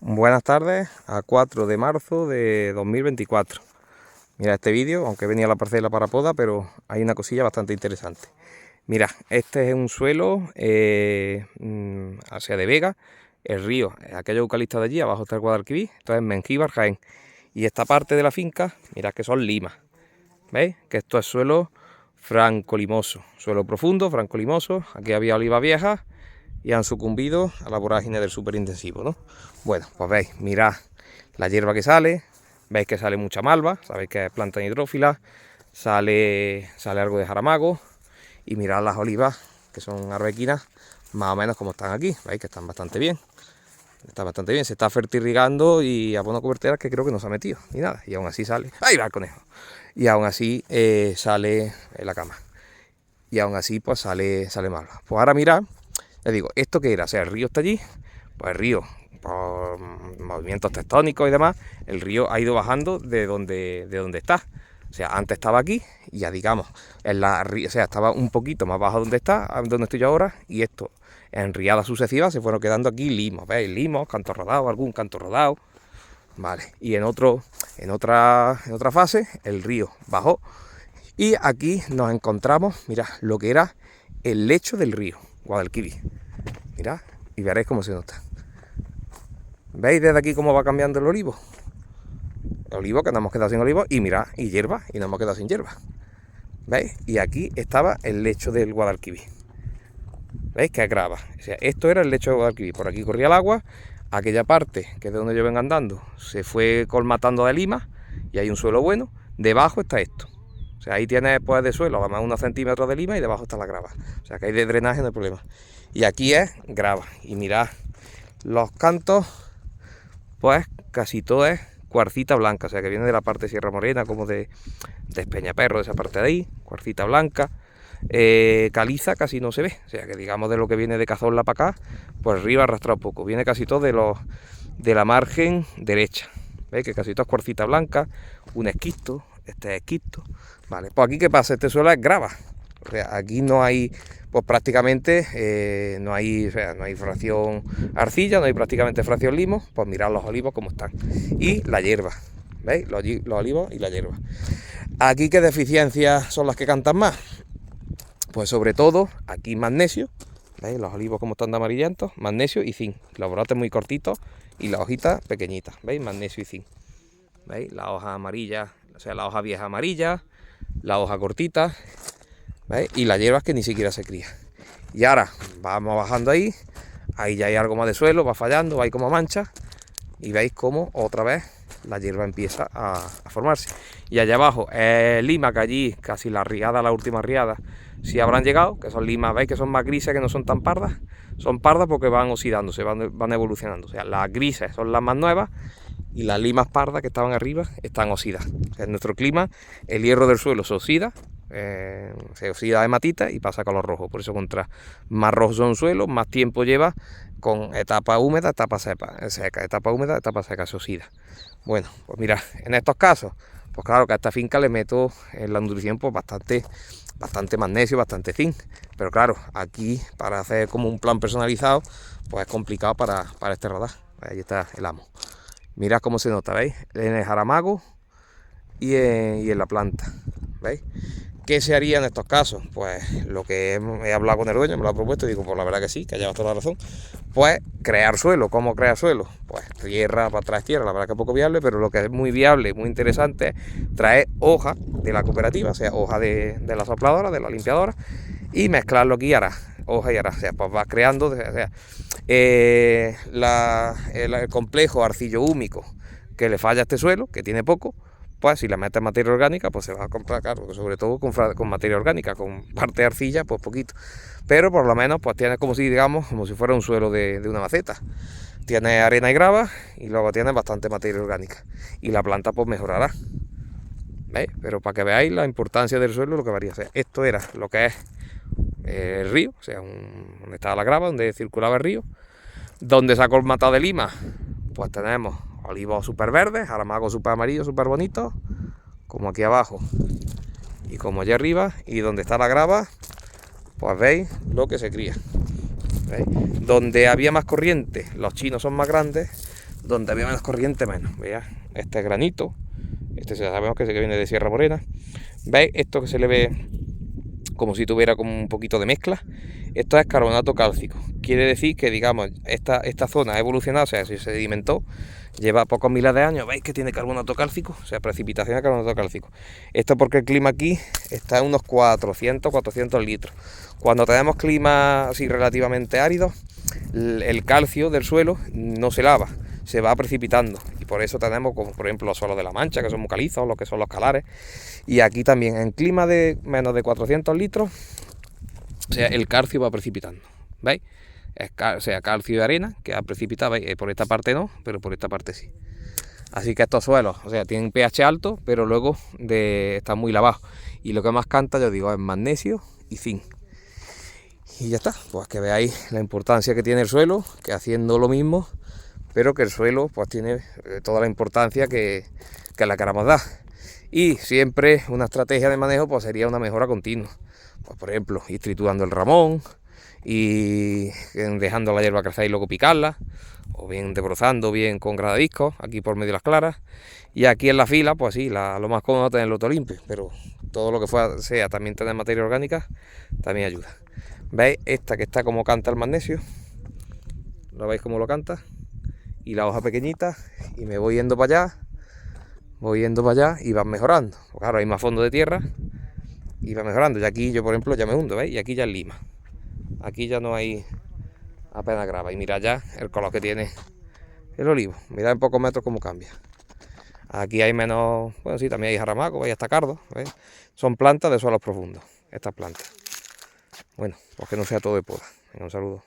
Buenas tardes, a 4 de marzo de 2024. Mira este vídeo, aunque venía la parcela para poda, pero hay una cosilla bastante interesante. Mira, este es un suelo hacia de Vega, el río, aquellos eucaliptos de allí, abajo está el Guadalquivir, esto es Mengíbar, Jaén. Y esta parte de la finca, mirad que son limas, ¿veis? Que esto es suelo franco-limoso, suelo profundo, franco-limoso, aquí había oliva vieja y han sucumbido a la vorágine del superintensivo, ¿no? Bueno, pues veis, mirad la hierba que sale, veis que sale mucha malva, sabéis que es planta hidrófila, sale algo de jaramago y mirad las olivas, que son arbequinas, más o menos como están aquí, veis que están bastante bien. Está bastante bien, se está fertirrigando y abono coberteras que creo que no se ha metido, ni nada, y aún así sale, ¡ahí va el conejo! Y aún así sale en la cama, y aún así pues sale malva. Pues ahora mirad, les digo, ¿esto qué era? O sea, el río está allí, pues el río, por movimientos tectónicos y demás, el río ha ido bajando de donde está. O sea, antes estaba aquí y ya digamos, o sea, estaba un poquito más bajo donde estoy yo ahora, y esto, en riadas sucesivas, se fueron quedando aquí limos, ¿veis? Limos, canto rodado, algún canto rodado, vale. Y en otra fase, el río bajó y aquí nos encontramos, mirad, lo que era el lecho del río Guadalquivir. Mirad, y veréis cómo se nota. ¿Veis desde aquí cómo va cambiando el olivo? El olivo, que nos hemos quedado sin olivo, y mirad, y hierba, y nos hemos quedado sin hierba. ¿Veis? Y aquí estaba el lecho del Guadalquivir. ¿Veis? Que es grava. O sea, esto era el lecho del Guadalquivir. Por aquí corría el agua, aquella parte, que es de donde yo vengo andando, se fue colmatando de lima, y hay un suelo bueno. Debajo está esto. O sea, ahí tienes pues de suelo, además unos centímetros de lima, y debajo está la grava. O sea, que hay de drenaje, no hay problema. Y aquí es grava. Y mirad, los cantos, pues casi todo es cuarcita blanca, o sea que viene de la parte de Sierra Morena, como de Espeñaperro, de esa parte de ahí, cuarcita blanca. Caliza casi no se ve, o sea que digamos de lo que viene de Cazorla para acá, pues arriba arrastra un poco, viene casi todo de la margen derecha. ¿Veis? Que casi todo es cuarcita blanca, un esquisto, este es esquisto, vale. Pues aquí, ¿qué pasa? Este suelo es grava, o sea, aquí no hay, pues prácticamente no hay, o sea, no hay fracción arcilla, no hay prácticamente fracción limo. Pues mirad los olivos como están, y la hierba, ¿veis? Los olivos y la hierba. Aquí, ¿qué deficiencias son las que cantan más? Pues sobre todo aquí magnesio, ¿veis? Los olivos como están de amarillentos, magnesio y zinc, los brotes muy cortitos y las hojitas pequeñitas, ¿veis? Magnesio y zinc, ¿veis? La hoja amarilla, o sea, la hoja vieja amarilla, la hoja cortita, ¿veis? Y la hierba es que ni siquiera se cría. Y ahora vamos bajando ahí ya hay algo más de suelo, va fallando, hay como manchas, y veis cómo otra vez la hierba empieza a formarse. Y allá abajo lima, que allí casi la última riada, si habrán llegado, que son limas, veis que son más grises, que no son tan pardas, son pardas porque van oxidándose, van evolucionando. O sea, las grises son las más nuevas y las limas pardas que estaban arriba están oxidadas. O sea, en nuestro clima el hierro del suelo se oxida de hematita y pasa a color rojo. Por eso, contra más rojo son suelos, más tiempo lleva con etapa húmeda, etapa seca, etapa húmeda, etapa seca, se oxida. Bueno, pues mira, en estos casos, pues claro que a esta finca le meto en la nutrición pues bastante magnesio, bastante zinc, pero claro, aquí para hacer como un plan personalizado, pues es complicado para este rodar. Ahí está el amo. Mirad cómo se nota, ¿veis? En el jaramago y en la planta, ¿veis? ¿Qué se haría en estos casos? Pues lo que he hablado con el dueño, me lo ha propuesto, y digo, pues la verdad que sí, que llevas toda la razón. Pues crear suelo. ¿Cómo crear suelo? Pues tierra para atrás tierra, la verdad que es poco viable, pero lo que es muy viable, muy interesante, es traer hoja de la cooperativa, o sea, hoja de la sopladora, de la limpiadora, y mezclarlo aquí y ahora, hoja y ahora, o sea, pues vas creando, o sea, el complejo arcillo-húmico que le falla a este suelo, que tiene poco. Pues si le metes materia orgánica, pues se va a comprar, claro, sobre todo con materia orgánica, con parte de arcilla, pues poquito. Pero por lo menos, pues tienes como si, digamos, como si fuera un suelo de una maceta. Tienes arena y grava y luego tienes bastante materia orgánica. Y la planta pues mejorará. ¿Veis? Pero para que veáis la importancia del suelo, lo que varía. O sea, esto era lo que es el río, o sea, donde estaba la grava, donde circulaba el río. Donde se ha colmatado de lima, pues tenemos olivos súper verdes, jaramagos súper amarillos, súper bonitos, como aquí abajo y como allá arriba. Y donde está la grava, pues veis lo que se cría. ¿Veis? Donde había más corriente, los chinos son más grandes. donde había menos corriente, menos. ¿Veis? Este es granito, este ya sabemos que viene de Sierra Morena. ¿Veis? Esto que se le ve como si tuviera como un poquito de mezcla. Esto es carbonato cálcico. Quiere decir que, digamos, esta zona ha evolucionado, o sea, si se sedimentó, lleva pocos miles de años. ¿Veis que tiene carbonato cálcico? O sea, precipitación de carbonato cálcico. Esto porque el clima aquí está en unos 400 litros. Cuando tenemos clima así relativamente áridos, el calcio del suelo no se lava, se va precipitando, y por eso tenemos, como por ejemplo, los suelos de La Mancha, que son muy calizos, lo que son los calares. Y aquí también, en clima de menos de 400 litros, o sea, el calcio va precipitando, ¿veis? O sea, calcio y arena que ha precipitado, ¿veis? Por esta parte no, pero por esta parte sí. Así que estos suelos, o sea, tienen pH alto, pero luego están muy lavados. Y lo que más canta, yo digo, es magnesio y zinc. Y ya está, pues que veáis la importancia que tiene el suelo, que haciendo lo mismo, pero que el suelo pues tiene toda la importancia que la queramos dar. Y siempre una estrategia de manejo pues sería una mejora continua. Pues por ejemplo, ir triturando el ramón y dejando la hierba crecer y luego picarla, o bien desbrozando bien con gradadiscos aquí por medio de las claras. Y aquí en la fila, pues sí, lo más cómodo es tenerlo todo limpio, pero todo lo que sea también tener materia orgánica también ayuda. ¿Veis? Esta que está como canta el magnesio, ¿lo veis cómo lo canta? Y la hoja pequeñita, y me voy yendo para allá, y van mejorando. Pues claro, hay más fondo de tierra y va mejorando. Y aquí yo, por ejemplo, ya me hundo, ¿veis? Y aquí ya es lima. Aquí ya no hay apenas grava. Y mirad ya el color que tiene el olivo. Mirad en pocos metros cómo cambia. Aquí hay menos, bueno, sí, también hay jaramaco, hay hasta cardo, ¿veis? Son plantas de suelos profundos, estas plantas. Bueno, pues que no sea todo de poda. Venga, un saludo.